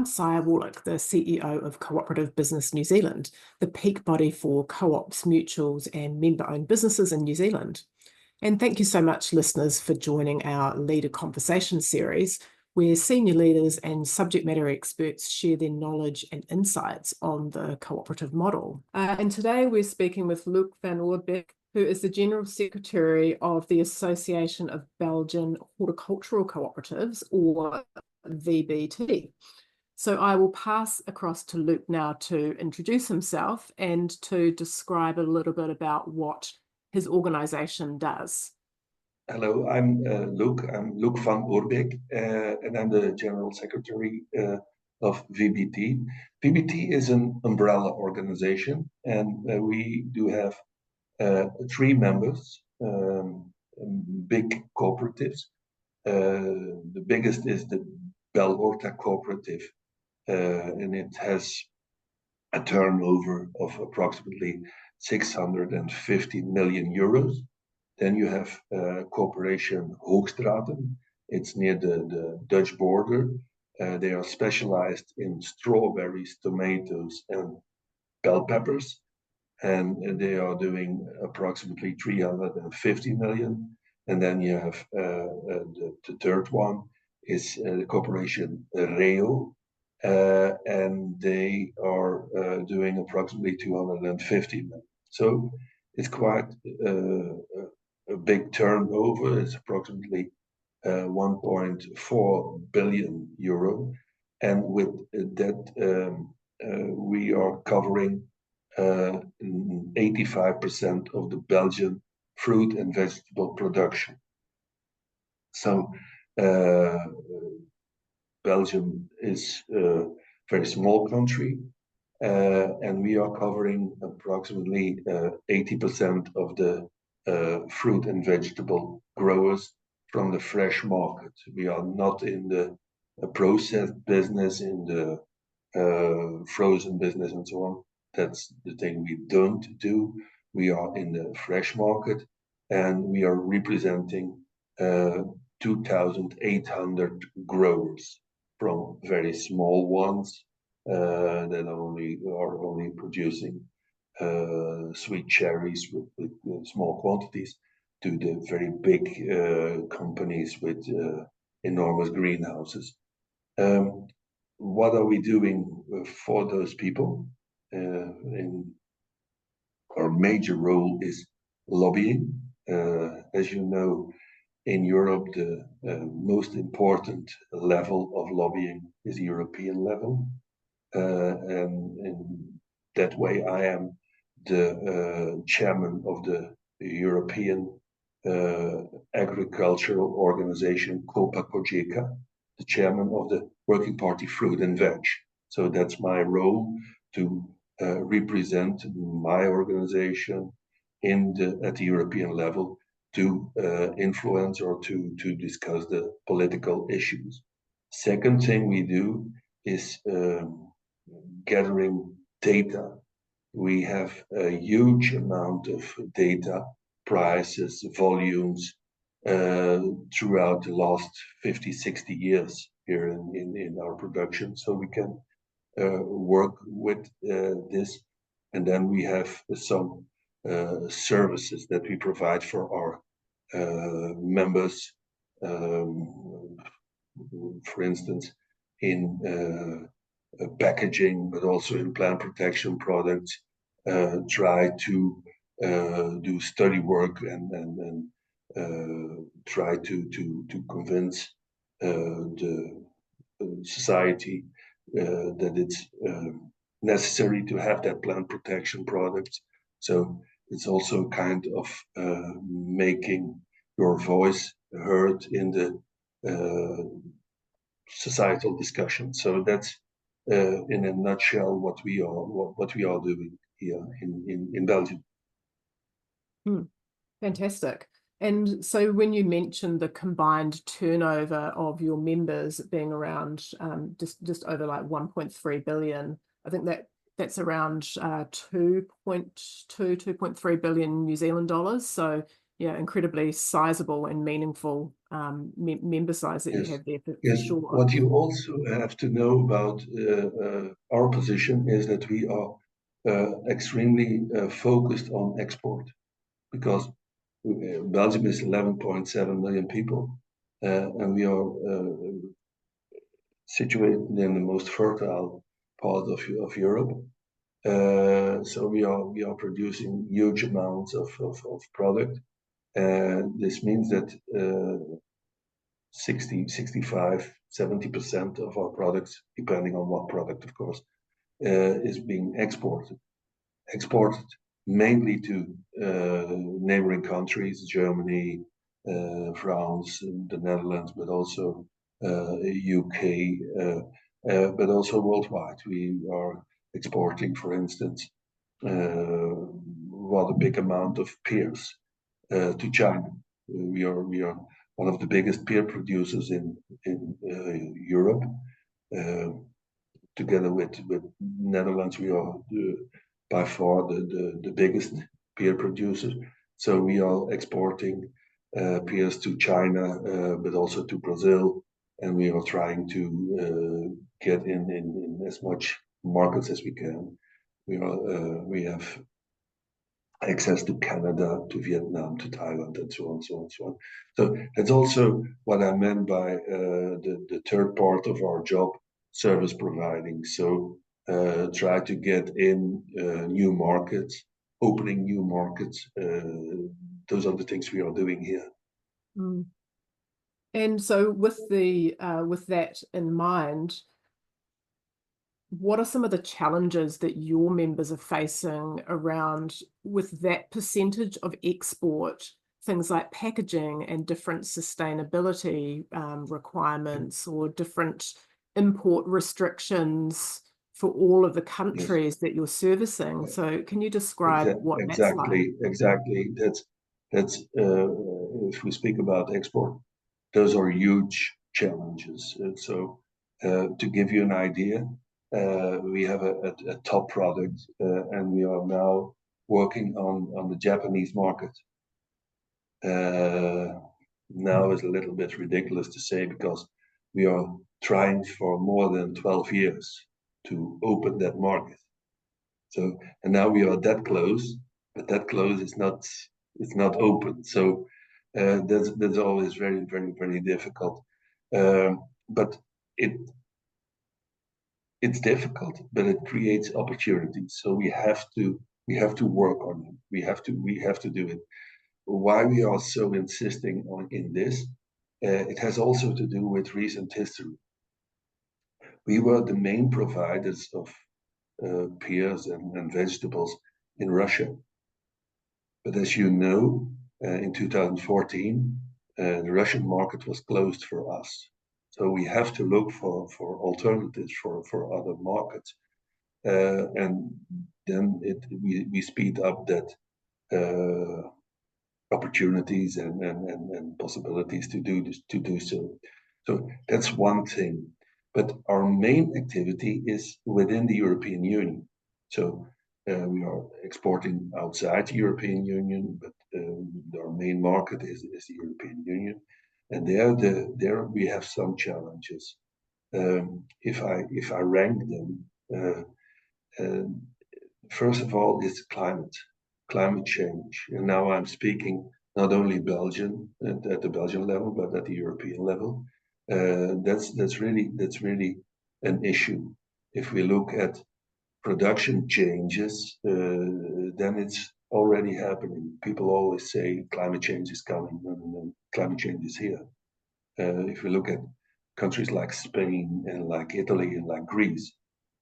I'm Saya Warlick, the CEO of Cooperative Business New Zealand, the peak body for co-ops, mutuals and member-owned businesses in New Zealand. And thank you so much, listeners, for joining our Leader Conversation series, where senior leaders and subject matter experts share their knowledge and insights on the cooperative model. And today we're speaking with Luc Vanoirbeek, who is the General Secretary of the Association of Belgian Horticultural Cooperatives, or VBT. So I will pass across to Luc now to introduce himself and to describe a little bit about what his organisation does. Hello, I'm Luc. I'm Luc Vanoirbeek, and I'm the General Secretary of VBT. VBT is an umbrella organization, and we do have 3 members, big cooperatives. The biggest is the Belgian Cooperative, and it has a turnover of approximately 650 million euros. Then you have Corporation Hoogstraten. It's near the Dutch border. They are specialized in strawberries, tomatoes, and bell peppers, and they are doing approximately 350 million. And then you have the third one is the Corporation Reo, and they are doing approximately 250 million. So it's quite a big turnover. It's approximately 1.4 billion euro, and with that we are covering 85% of the Belgian fruit and vegetable production. So Belgium is a very small country, and we are covering approximately 80% of the fruit and vegetable growers from the fresh market. We are not in the processed business, in the frozen business and so on. That's the thing we don't do. We are in the fresh market, and we are representing 2,800 growers, from very small ones that are only producing sweet cherries with small quantities, to the very big companies with enormous greenhouses. What are we doing for those people? Our major role is lobbying. As you know, in Europe, the most important level of lobbying is European level. And in that way, I am the chairman of the European agricultural organization, Copa-Cogeca, the chairman of the Working Party Fruit and Veg. So that's my role, to represent my organization at the European level, to influence or to discuss the political issues. Second thing we do is gathering data. We have a huge amount of data, prices, volumes, throughout the last 50, 60 years here in our production. So we can work with this. And then we have some services that we provide for our members, for instance, in packaging, but also in plant protection products. Try to do study work and try to convince the society that it's necessary to have that plant protection product. So it's also kind of making your voice heard in the societal discussion. So that's in a nutshell what we are doing here in Belgium. Fantastic. And so when you mentioned the combined turnover of your members being around just over like 1.3 billion, I think that's around 2.3 billion New Zealand dollars. So Yeah, incredibly sizable and meaningful member size that you Yes, have there for yes. sure. What you also have to know about our position is that we are extremely focused on export because Belgium is 11.7 million people, and we are situated in the most fertile part of Europe. So we are producing huge amounts of product. This means that 60, 65, 70% of our products, depending on what product, of course, is being exported mainly to neighboring countries, Germany, France, the Netherlands, but also UK, but also worldwide. We are exporting, for instance, rather big amount of pears to China. We are one of the biggest pear producers in Europe. Uh, Together with Netherlands, we are by far the biggest pear producer. So we are exporting pears to China, but also to Brazil, and we are trying to get in as much markets as we can. We have access to Canada, to Vietnam, to Thailand, and so on, so on, so on. So that's also what I meant by the third part of our job, service providing. So try to get in new markets, opening new markets. Those are the things we are doing here. Mm. And so with that in mind, what are some of the challenges that your members are facing around with that percentage of export, things like packaging and different sustainability requirements or different import restrictions for all of the Yes, countries that you're servicing? So can you describe what that's like? exactly. That's if we speak about export, those are huge challenges. And so, to give you an idea, we have a top product, and we are now working on the Japanese market. Now is a little bit ridiculous to say because we are trying for more than 12 years to open that market. So, and now we are that close, but that close is not, it's not open. So that's always very difficult. But it it's difficult, but it creates opportunities. So we have to work on it. We have to do it. Why we are so insisting on in this? It has also to do with recent history. We were the main providers of pears and vegetables in Russia. But as you know, in 2014, the Russian market was closed for us. So we have to look for alternatives for other markets. And then we speed up that opportunities and possibilities to do so. So that's one thing. But our main activity is within the European Union. So we are exporting outside the European Union, but our main market is the European Union. And there we have some challenges. If I rank them, uh, first of all, it's climate change. And now I'm speaking not only Belgian at the Belgian level, but at the European level. That's really an issue. If we look at production changes, then it's already happening. People always say climate change is coming, and climate change is here. If we look at countries like Spain and like Italy and like Greece,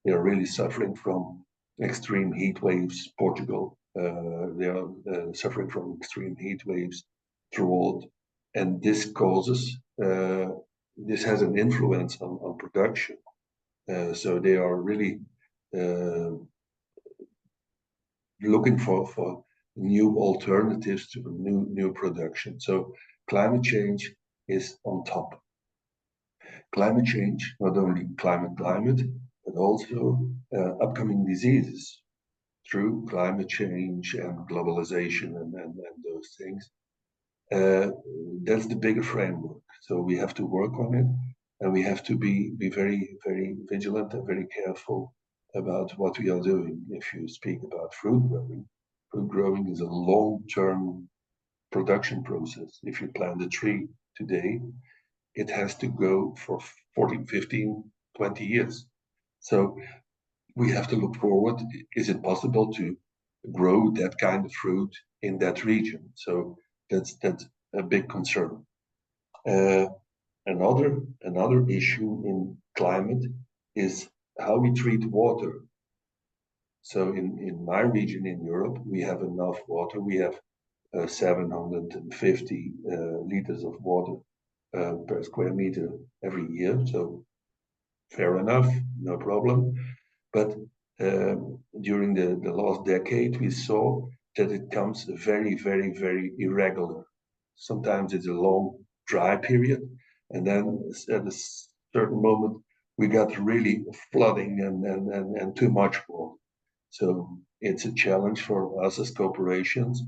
they are really suffering from extreme heat waves. Portugal, they are suffering from extreme heat waves throughout, and this has an influence on production. So they are really uh, looking for new alternatives to new production. So climate change is on top. Climate change, not only climate, but also upcoming diseases through climate change and globalization and those things. That's the bigger framework. So we have to work on it, and we have to be very, very vigilant and very careful about what we are doing. If you speak about fruit growing is a long-term production process. If you plant a tree today, it has to go for 14, 15, 20 years. So we have to look forward. Is it possible to grow that kind of fruit in that region? So that's a big concern. Another issue in climate is how we treat water. So in my region in Europe, we have enough water. We have 750 liters of water per square meter every year. So fair enough, no problem. But during the last decade, we saw that it comes very, very, very irregular. Sometimes it's a long dry period, and then at a certain moment, we got really flooding and too much water. So it's a challenge for us as corporations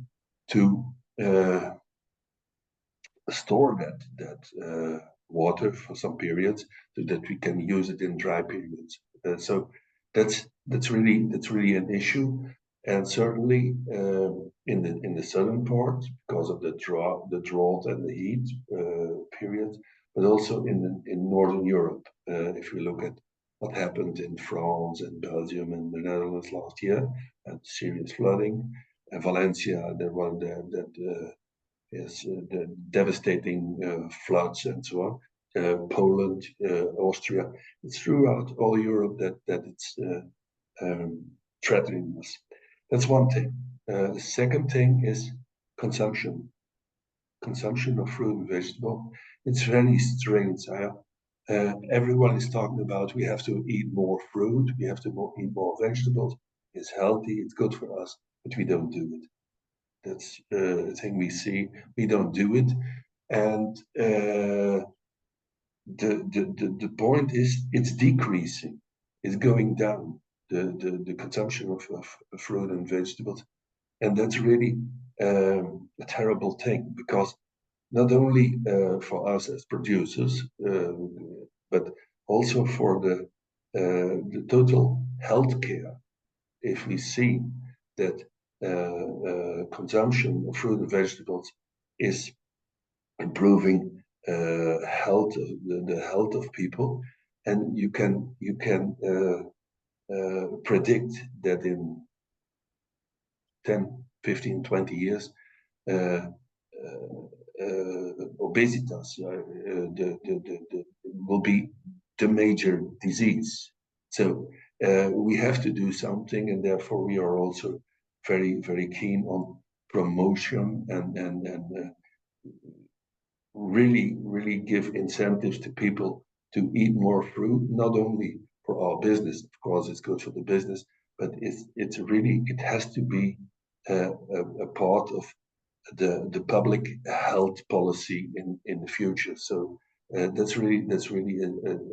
to store that water for some periods so that we can use it in dry periods. So that's really an issue, and certainly in the southern part because of the drought and the heat periods, but also in Northern Europe. If we look at what happened in France and Belgium and the Netherlands last year, and serious flooding. Valencia, there was that yes, the devastating floods and so on. Poland, Austria, it's throughout all Europe that it's threatening us. That's one thing. The second thing is consumption. Consumption of fruit and vegetable. It's very strange. Everyone is talking about we have to eat more fruit, we have to eat more vegetables. It's healthy, it's good for us, but we don't do it. That's a thing we see. We don't do it, and the point is it's decreasing. It's going down. The consumption of fruit and vegetables, and that's really a terrible thing because not only for us as producers, but also for the total healthcare. If we see that consumption of fruit and vegetables is improving health, the health of people, and you can predict that in 10, 15, 20 years, obesitas will be the major disease. So we have to do something, and therefore we are also very, very keen on promotion and really give incentives to people to eat more fruit, not only for our business, of course, it's good for the business, but it has to be a part of the public health policy in the future. So that's really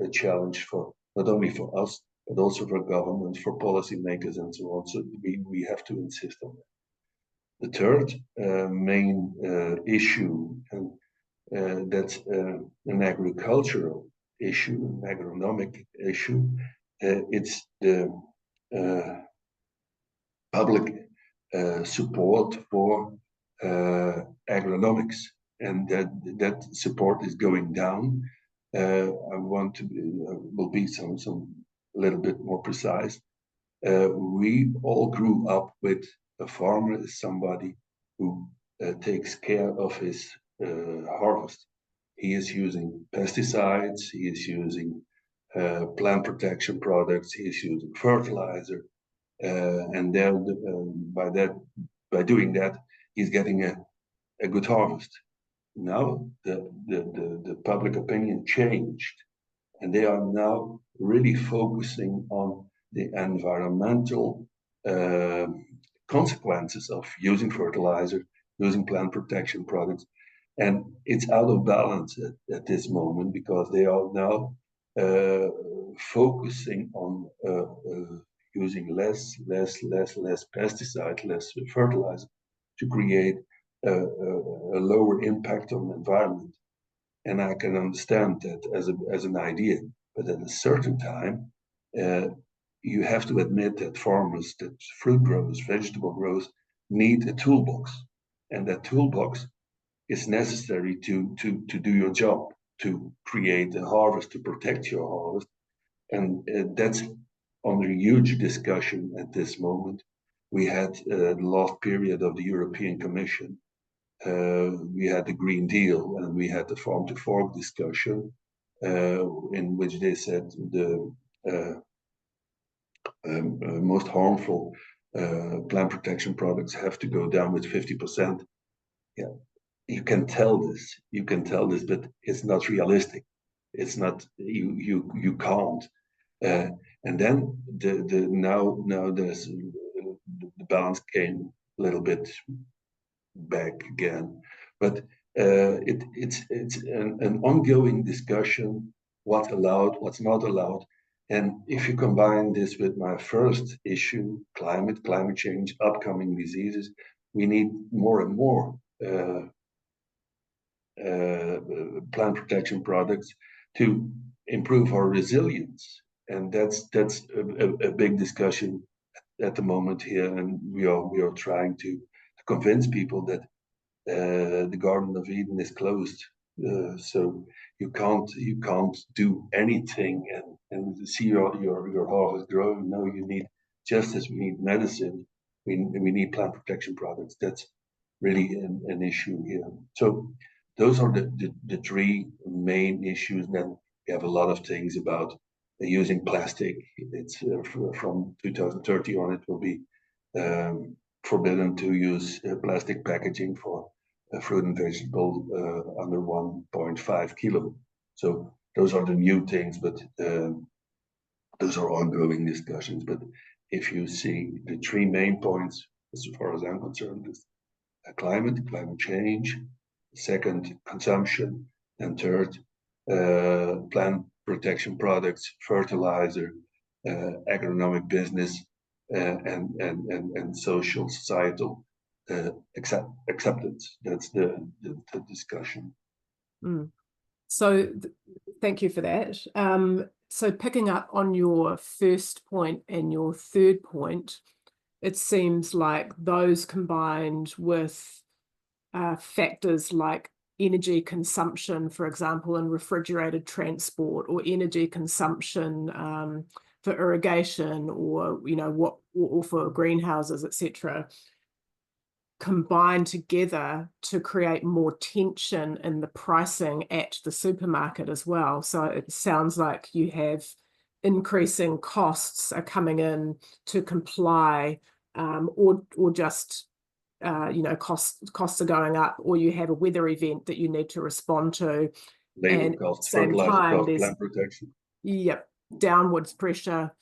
a challenge for not only for us, but also for government, for policymakers, and so on. So we have to insist on that. The third main issue, and that's an agricultural issue, an agronomic issue. It's the public support for agronomics, and that support is going down. I want to will be some a little bit more precise. We all grew up with a farmer is somebody who takes care of his harvest. He is using pesticides, he is using plant protection products, he is using fertilizer, and then by doing that, he's getting a good harvest. Now the public opinion changed, and they are now really focusing on the environmental consequences of using fertilizer, using plant protection products. And it's out of balance at this moment because they are now focusing on using less pesticide, less fertilizer to create a lower impact on the environment. And I can understand that as an idea, but at a certain time, you have to admit that farmers, that fruit growers, vegetable growers, need a toolbox, and that toolbox is necessary to do your job, to create a harvest, to protect your harvest, and that's under huge discussion at this moment. We had the last period of the European Commission. We had the Green Deal, and we had the farm to fork discussion, in which they said the most harmful plant protection products have to go down with 50%. Yeah, you can tell this, but it's not realistic. It's not, you can't. And then now there's the balance came a little bit back again, but it's an ongoing discussion: what's allowed, what's not allowed. And if you combine this with my first issue, climate change, upcoming diseases, we need more and more plant protection products to improve our resilience. And that's a big discussion at the moment here, and we are trying to convince people that the Garden of Eden is closed. So you can't do anything and see your harvest growing. No, you need, just as we need medicine, we need plant protection products. That's really an issue here. So those are the three main issues. And then we have a lot of things about using plastic. It's from 2030 on, it will be forbidden to use plastic packaging for fruit and vegetable under 1.5 kilo. So those are the new things, but those are ongoing discussions. But if you see the three main points, as far as I'm concerned, is climate change, second, consumption, and third, plant protection products, fertilizer, agronomic business, and social, societal acceptance. That's the discussion. Mm. So thank you for that. So picking up on your first point and your third point, it seems like those combined with factors like energy consumption, for example, in refrigerated transport, or energy consumption for irrigation, or or for greenhouses, etc., combine together to create more tension in the pricing at the supermarket as well. So it sounds like you have increasing costs are coming in to comply, or just costs are going up, or you have a weather event that you need to respond to. Labor and costs, at the same fertilizer time, costs, there's plant protection. Downwards pressure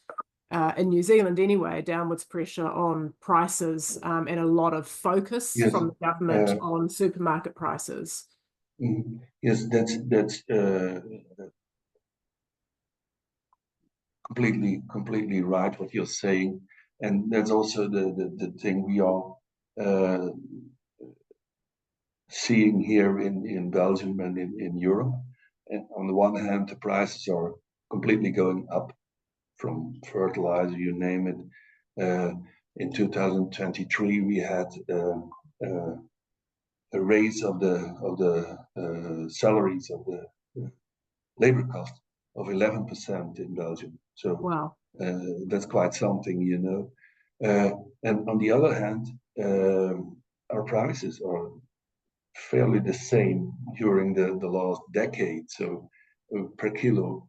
in New Zealand anyway, downwards pressure on prices, and a lot of focus Yes, from the government on supermarket prices. Yes, that's completely right what you're saying, and that's also the thing we are seeing here in Belgium and in Europe. And on the one hand, the prices are completely going up, from fertilizer, you name it. In 2023, we had a raise of the salaries of the labor cost of 11% in Belgium. So Wow. that's quite something, you know. And on the other hand, our prices are fairly the same during the last decade, so per kilo.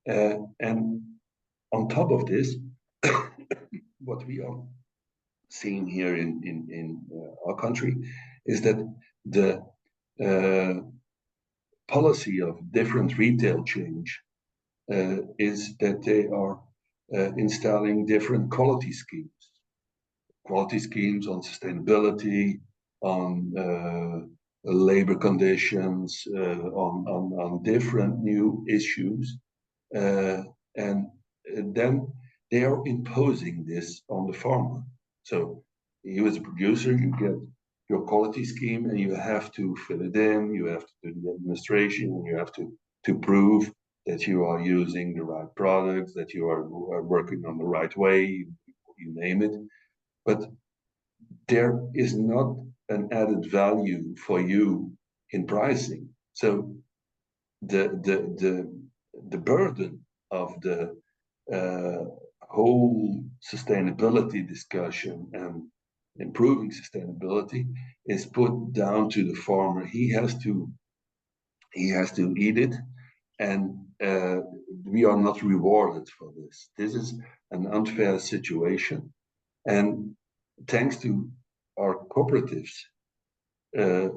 And on top of this, what we are seeing here in our country is that the policy of different retail chains is that they are installing different quality schemes on sustainability, on labor conditions, on different new issues, and then they are imposing this on the farmer. So you as a producer, you get your quality scheme, and you have to fill it in, you have to do the administration, and you have to prove that you are using the right products, that you are working on the right way, you name it. But there is not an added value for you in pricing. So the burden of the whole sustainability discussion and improving sustainability is put down to the farmer. He has to eat it, and we are not rewarded for this. This is an unfair situation, and thanks to our cooperatives,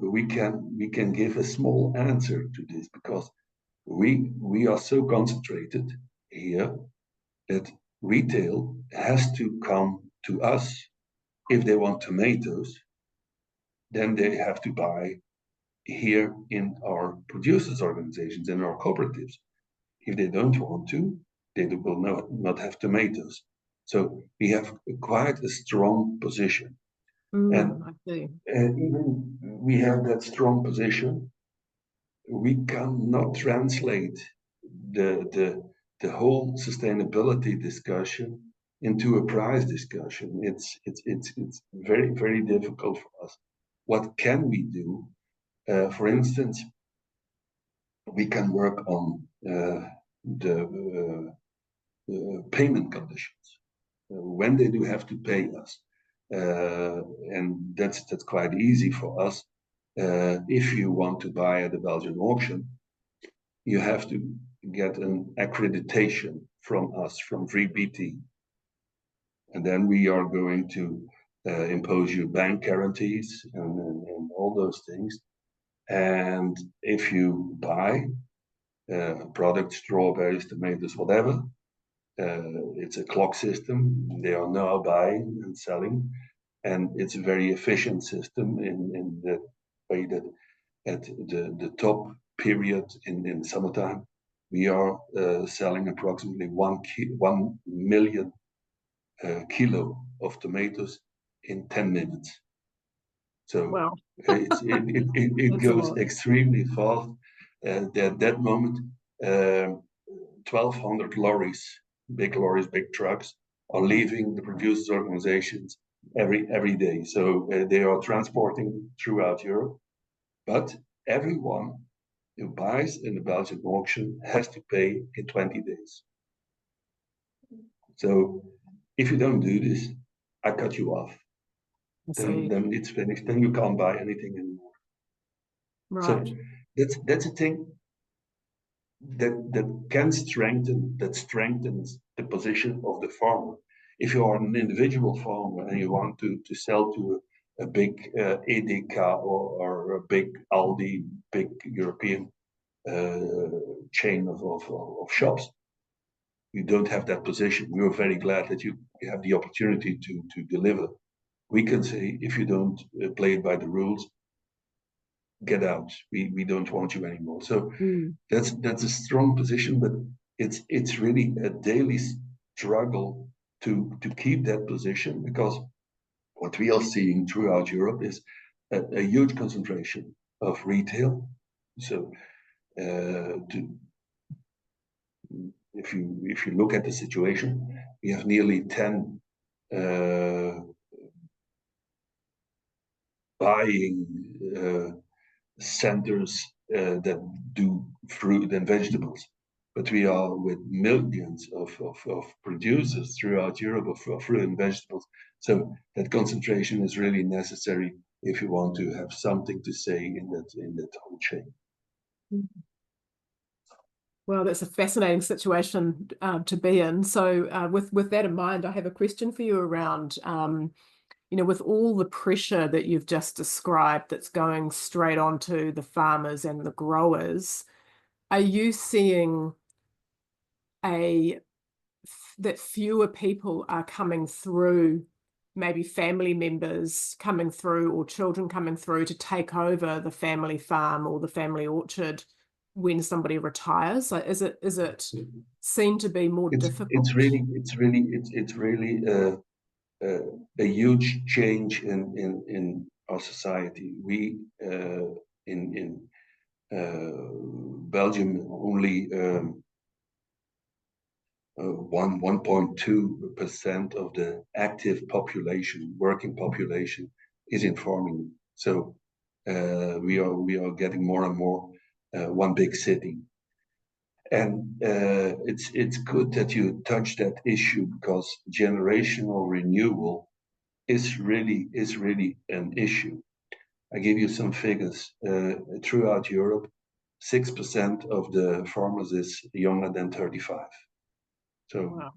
we can give a small answer to this, because we are so concentrated here that retail has to come to us. If they want tomatoes, then they have to buy here in our producers organizations, in our cooperatives. If they don't want to, they will not have tomatoes. So we have quite a strong position. I see. And even we have that strong position, we cannot translate the whole sustainability discussion into a price discussion. It's very, very difficult for us. What can we do? For instance, we can work on the payment conditions, when they do have to pay us. And that's quite easy for us. If you want to buy at the Belgian auction, you have to get an accreditation from us, from VBT. And then we are going to impose you bank guarantees and all those things. And if you buy products, strawberries, tomatoes, whatever, it's a clock system. They are now buying and selling. And it's a very efficient system in the way that at the top period in summertime, we are selling approximately 1 million kilo of tomatoes in 10 minutes. So Wow. it goes extremely fast. At that moment, 1,200 lorries, big trucks, are leaving the producers' organizations every day. So they are transporting throughout Europe. But everyone who buys in the Belgian auction has to pay in 20 days. So if you don't do this, I cut you off. Then it's finished. Then you can't buy anything anymore. Right. So that's a thing that strengthens the position of the farmer. If you are an individual farmer and you want to sell to a big Edeka or a big Aldi, big European chain of shops, you don't have that position. We are very glad that you have the opportunity to deliver. We can say, if you don't play it by the rules, get out. We don't want you anymore. So that's a strong position, but it's really a daily struggle to keep that position, because what we are seeing throughout Europe is a huge concentration of retail. So if you look at the situation, we have nearly 10 buying centers that do fruit and vegetables, but we are with millions of producers throughout Europe of fruit and vegetables. So that concentration is really necessary if you want to have something to say in that whole chain. Well, that's a fascinating situation to be in. So with that in mind, I have a question for you around, with all the pressure that you've just described that's going straight onto the farmers and the growers, are you seeing that fewer people are coming through, maybe family members coming through or children coming through to take over the family farm or the family orchard when somebody retires? Like, is it seen to be more difficult? It's really a huge change in our society. We in Belgium only 1.2% of the active population, working population, is in farming. So we are getting more and more one big city. And it's good that you touch that issue, because generational renewal is really an issue. I give you some figures. Throughout Europe, 6% of the farmers is younger than 35. So Wow.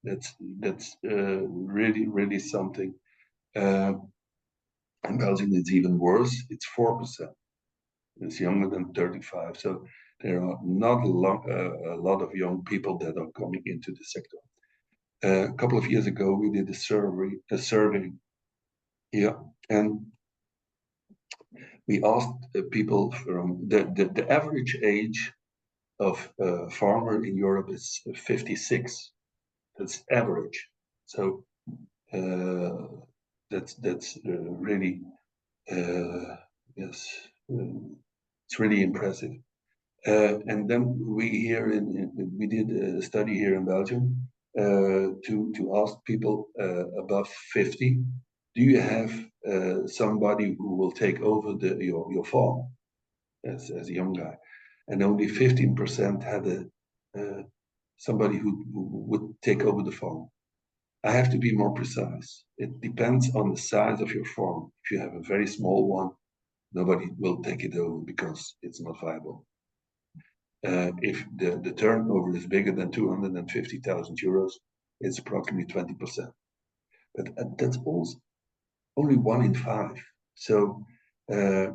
that's really something. In Belgium, it's even worse. It's 4%. It's younger than 35. So there are not a lot of young people that are coming into the sector. A couple of years ago, we did a survey here, and we asked people from the average age of a farmer in Europe is 56. That's average. So that's really yes, it's really impressive. And then we did a study here in Belgium to ask people above 50, do you have somebody who will take over your farm as a young guy? And only 15% had somebody who would take over the farm. I have to be more precise. It depends on the size of your farm. If you have a very small one, nobody will take it over because it's not viable. If the turnover is bigger than 250,000 euros, it's approximately 20%. But that's also only 1 in 5. So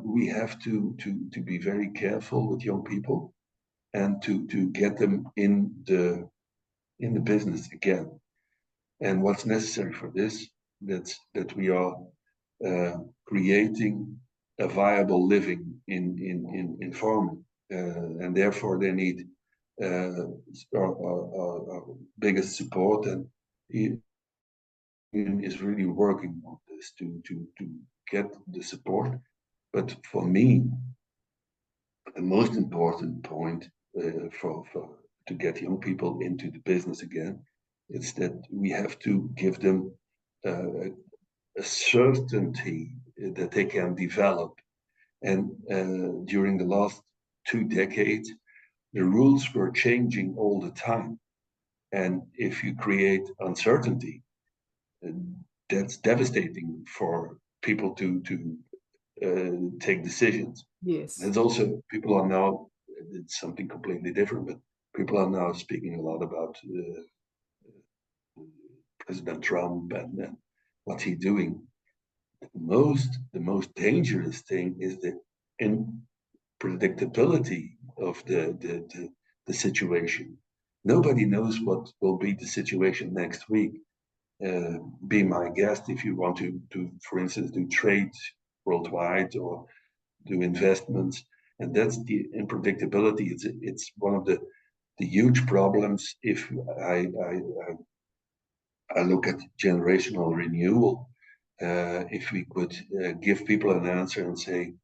we have to be very careful with young people and to get them in the business again. And what's necessary for this, that we are creating a viable living in farming. And therefore they need our biggest support, and he is really working on this to get the support. But for me, the most important point for to get young people into the business again is that we have to give them a certainty that they can develop. And during the last 2 decades, the rules were changing all the time. And if you create uncertainty, that's devastating for people to take decisions. Yes. There's also, people are now, it's something completely different, but people are now speaking a lot about President Trump and what's he doing. The most dangerous thing is the unpredictability of the situation. Nobody knows what will be the situation next week. Be my guest if you want to, for instance, do trade worldwide or do investments. And that's the unpredictability. It's one of the huge problems. If I look at generational renewal, if we could give people an answer and say,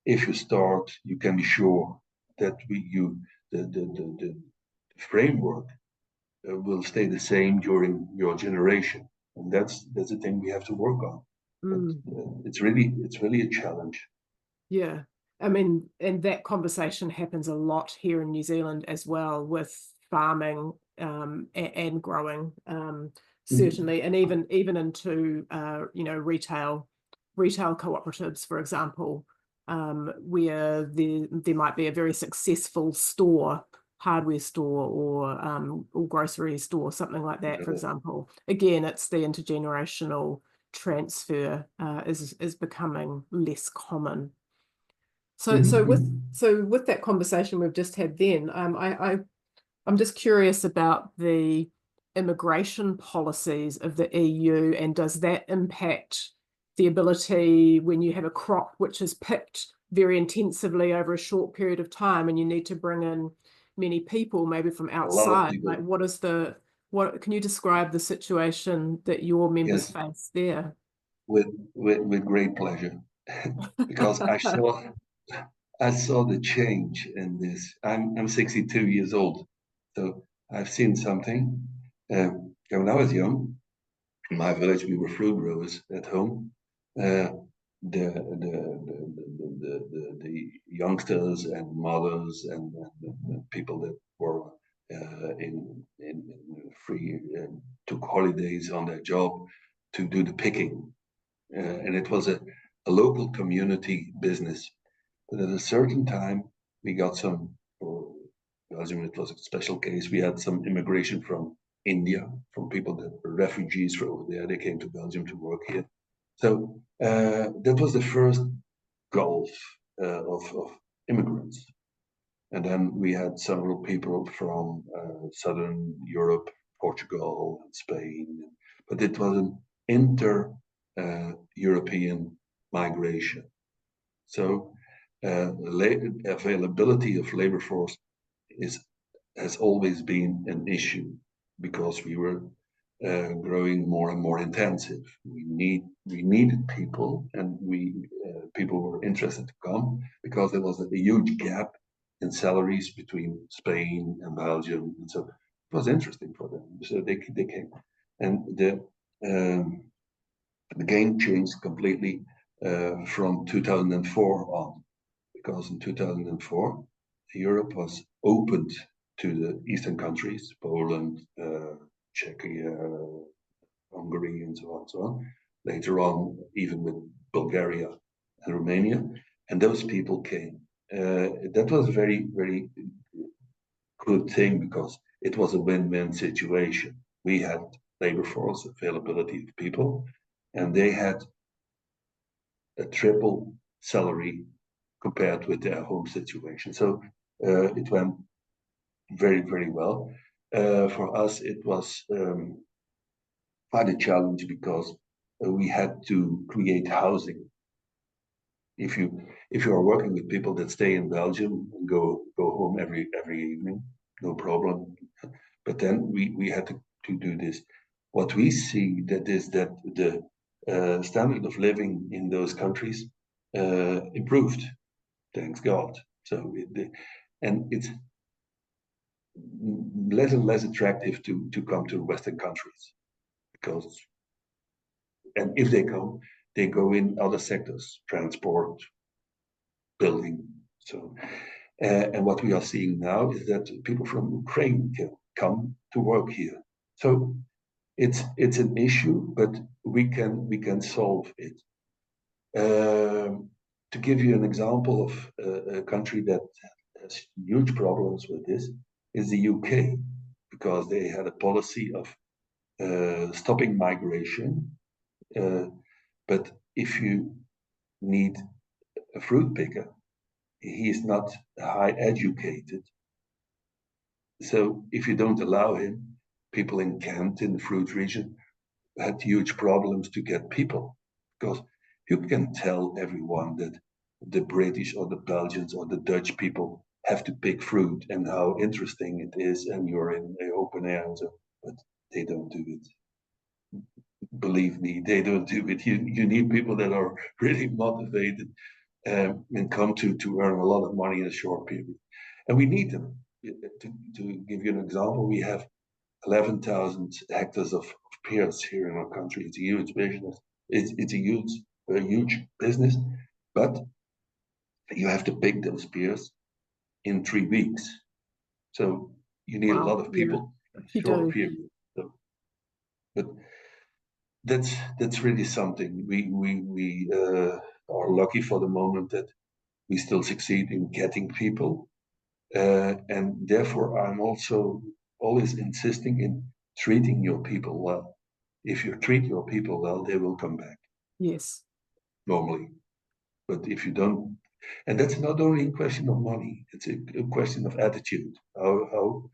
if you start, you can be sure that the framework will stay the same during your generation, and that's the thing we have to work on. Mm. It's really a challenge. Yeah. I mean, and that conversation happens a lot here in New Zealand as well, with farming and growing, certainly, and even into retail cooperatives, for example, where there might be a very successful store, hardware store, or grocery store, something like that, for example. Again, it's the intergenerational transfer is becoming less common. So with that conversation we've just had, then I'm just curious about the immigration policies of the EU, and does that impact the ability, when you have a crop which is picked very intensively over a short period of time and you need to bring in many people, maybe from outside? Like, what can you describe the situation that your members face there? With great pleasure. because I saw the change in this. I'm 62 years old, so I've seen something. When I was young, in my village, we were fruit growers at home. Uh, the youngsters and mothers and the people that were in free took holidays on their job to do the picking, and it was a local community business. But at a certain time, we got some, for Belgium, it was a special case. We had some immigration from India, from people that were refugees from over there. They came to Belgium to work here. So that was the first gulf of immigrants. And then we had several people from Southern Europe, Portugal, and Spain. But it was an inter European migration. So availability of labor force is has always been an issue because we were growing more and more intensive. We needed people, and people were interested to come because there was a huge gap in salaries between Spain and Belgium, and so it was interesting for them. So they came, and the game changed completely from 2004 on, because in 2004 Europe was opened to the eastern countries, Poland, Czechia, Hungary, and so on and so on. Later on, even with Bulgaria and Romania, and those people came. That was a very, very good thing because it was a win-win situation. We had labor force availability of people, and they had a triple salary compared with their home situation. So it went very, very well. For us, it was quite a challenge because we had to create housing. If you are working with people that stay in Belgium and go home every evening, no problem. But then we had to do this. What we see that is that the standard of living in those countries improved, thanks God. So it's less and less attractive to come to Western countries because, and if they go in other sectors, transport, building. So, and what we are seeing now is that people from Ukraine can come to work here. So it's an issue, but we can solve it. To give you an example of a country that has huge problems with this is the UK, because they had a policy of stopping migration. But if you need a fruit picker, he is not high educated. So if you don't allow him, people in Kent, in the fruit region, had huge problems to get people, because you can tell everyone that the British or the Belgians or the Dutch people have to pick fruit and how interesting it is, and you're in the open air, and so, but they don't do it. Believe me, they don't do it. You need people that are really motivated and come to earn a lot of money in a short period, and we need them. To give you an example, we have 11,000 hectares of pears here in our country. It's a huge business. It's a huge business, but you have to pick those pears in 3 weeks. So you need a lot of people in a short period. So, but that's really something. We are lucky for the moment that we still succeed in getting people, and therefore I'm also always insisting in treating your people well. If you treat your people well, they will come back. Yes. Normally. But if you don't, and that's not only a question of money, it's a question of attitude. How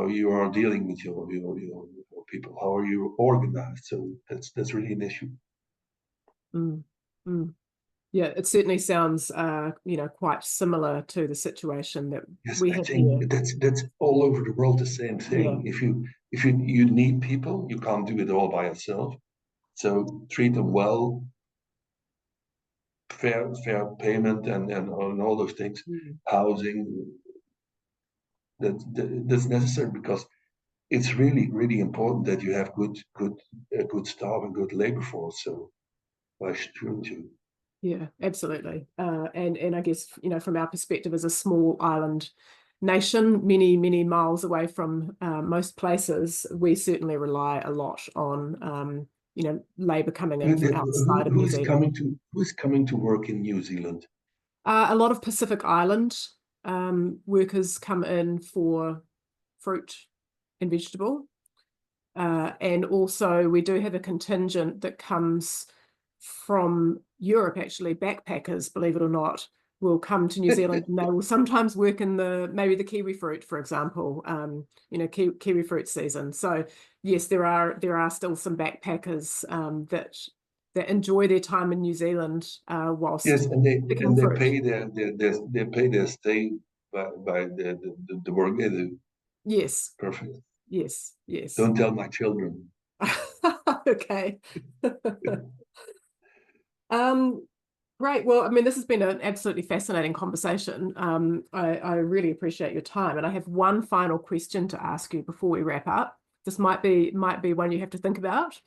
you are dealing with your people, how are you organized? So that's really an issue. Mm, mm. Yeah, it certainly sounds quite similar to the situation that Yes, we I have think here. that's all over the world the same thing. Yeah. If you need people, you can't do it all by yourself. So treat them well, fair payment and all those things, housing. That's necessary because it's really important that you have good staff and good labor force. So why shouldn't you? Yeah, absolutely. And I guess, from our perspective as a small island nation, many miles away from most places, we certainly rely a lot on labor coming in from outside of New Zealand. Who's coming to work in New Zealand? A lot of Pacific Island workers come in for fruit and vegetable. And also we do have a contingent that comes from Europe, actually. Backpackers, believe it or not, will come to New Zealand and they will sometimes work in maybe the kiwi fruit, for example, kiwi fruit season. So yes, there are still some backpackers that enjoy their time in New Zealand whilst Yes, and picking fruit. they pay their stay by the work they do. Yes. Perfect. Yes. Don't tell my children. Okay. Great. Well, I mean, this has been an absolutely fascinating conversation. I really appreciate your time. And I have one final question to ask you before we wrap up. This might be one you have to think about.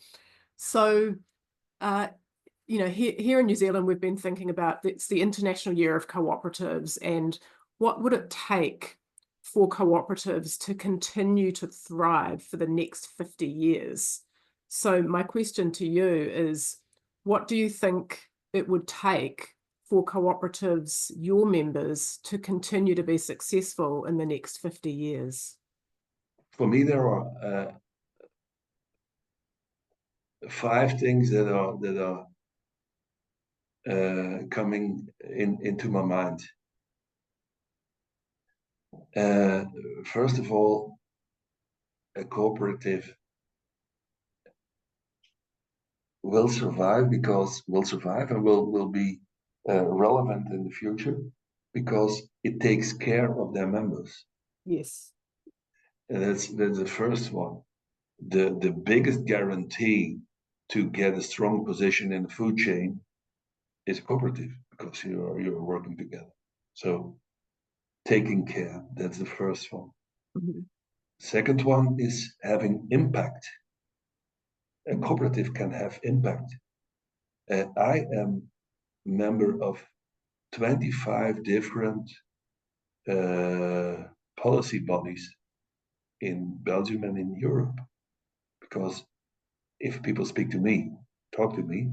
So, here in New Zealand, we've been thinking about it's the International Year of Cooperatives, and what would it take for cooperatives to continue to thrive for the next 50 years? So my question to you is, what do you think it would take for cooperatives, your members, to continue to be successful in the next 50 years? For me, there are 5 things that are coming into my mind. First of all, a cooperative will survive and will be relevant in the future because it takes care of their members. Yes. And that's the first one. The biggest guarantee to get a strong position in the food chain is a cooperative because you're working together. So taking care, that's the first one. Mm-hmm. Second one is having impact. A cooperative can have impact. I am member of 25 different policy bodies in Belgium and in Europe. Because if people talk to me,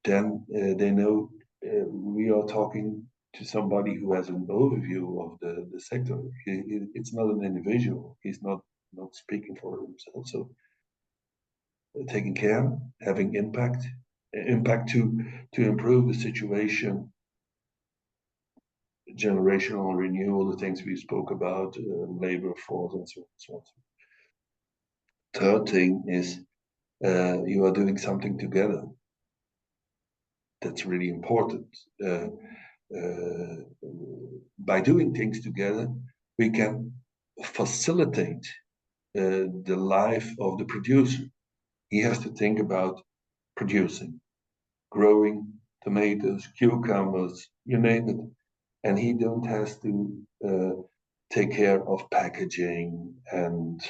then they know we are talking to somebody who has an overview of the sector. It's not an individual. He's not speaking for himself. So taking care, having impact to improve the situation, generational renewal, the things we spoke about, labor force, and so on. Third thing is you are doing something together. That's really important. By doing things together, we can facilitate the life of the producer. He has to think about producing, growing tomatoes, cucumbers, you name it, and he don't has to take care of packaging and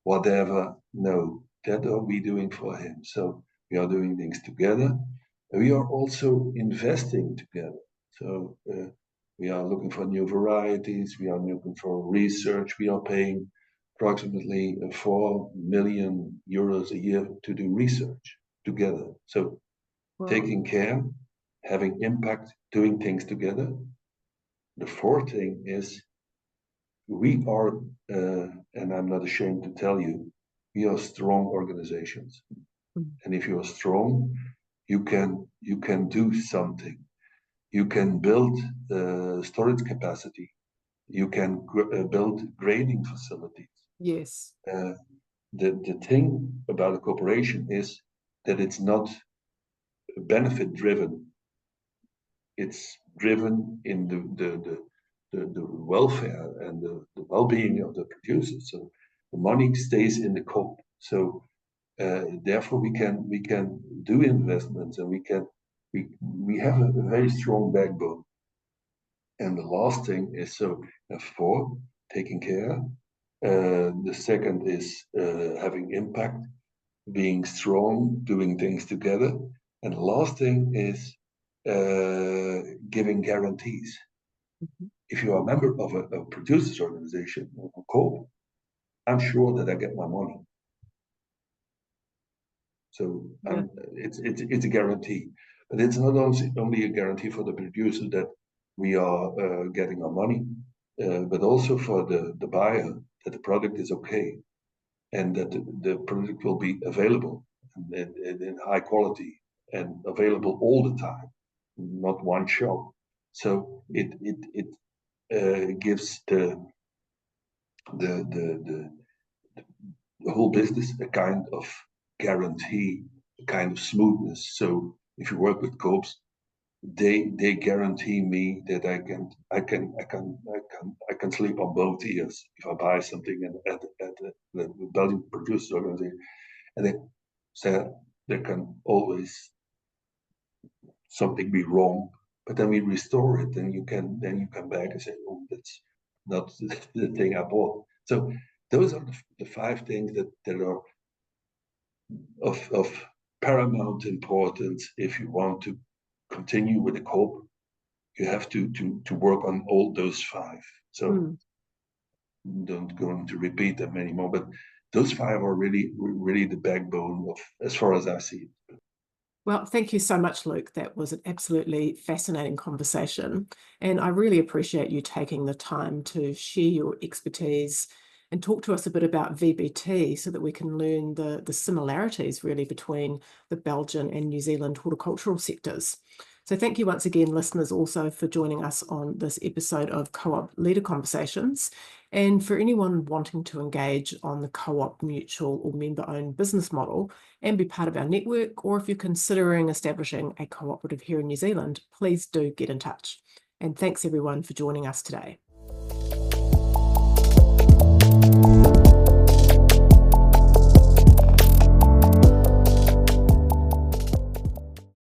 whatever. No, that are we doing for him. So we are doing things together. We are also investing together. So we are looking for new varieties. We are looking for research. We are paying approximately 4 million euros a year to do research together. So taking care, having impact, doing things together. The fourth thing is we are, and I'm not ashamed to tell you, we are strong organizations. And if you are strong, you can do something. You can build storage capacity. You can build grading facilities. Yes. The thing about a corporation is that it's not benefit driven. It's driven in the welfare and the well-being of the producers. So the money stays in the coop. So therefore we can do investments and we can we have a very strong backbone. And the last thing is, so four, taking care. The second is having impact, being strong, doing things together. And the last thing is giving guarantees. Mhm. If you are a member of a producers organization or a co-op, I'm sure that I get my money. So Yeah. it's a guarantee, but it's not only a guarantee for the producer that we are getting our money, but also for the buyer that the product is okay and that the product will be available and in high quality and available all the time, not one shop. So it gives the the whole business a kind of guarantee, a kind of smoothness. So if you work with co-ops, they guarantee me that I can sleep on both ears if I buy something at the Belgian producers organization, and they say there can always something be wrong, but then we restore it, and then you come back and say, oh, that's not the thing I bought. So those are the five things that are of paramount importance if you want to continue with the co-op. You have to work on all those five. So Mm. don't go into repeat them anymore, but those five are really the backbone of, as far as I see it. Well, thank you so much, Luke. That was an absolutely fascinating conversation. And I really appreciate you taking the time to share your expertise and talk to us a bit about VBT so that we can learn the similarities really between the Belgian and New Zealand horticultural sectors. So thank you once again, listeners, also for joining us on this episode of Co-op Leader Conversations. And for anyone wanting to engage on the co-op, mutual or member-owned business model and be part of our network, or if you're considering establishing a cooperative here in New Zealand, please do get in touch. And thanks everyone for joining us today.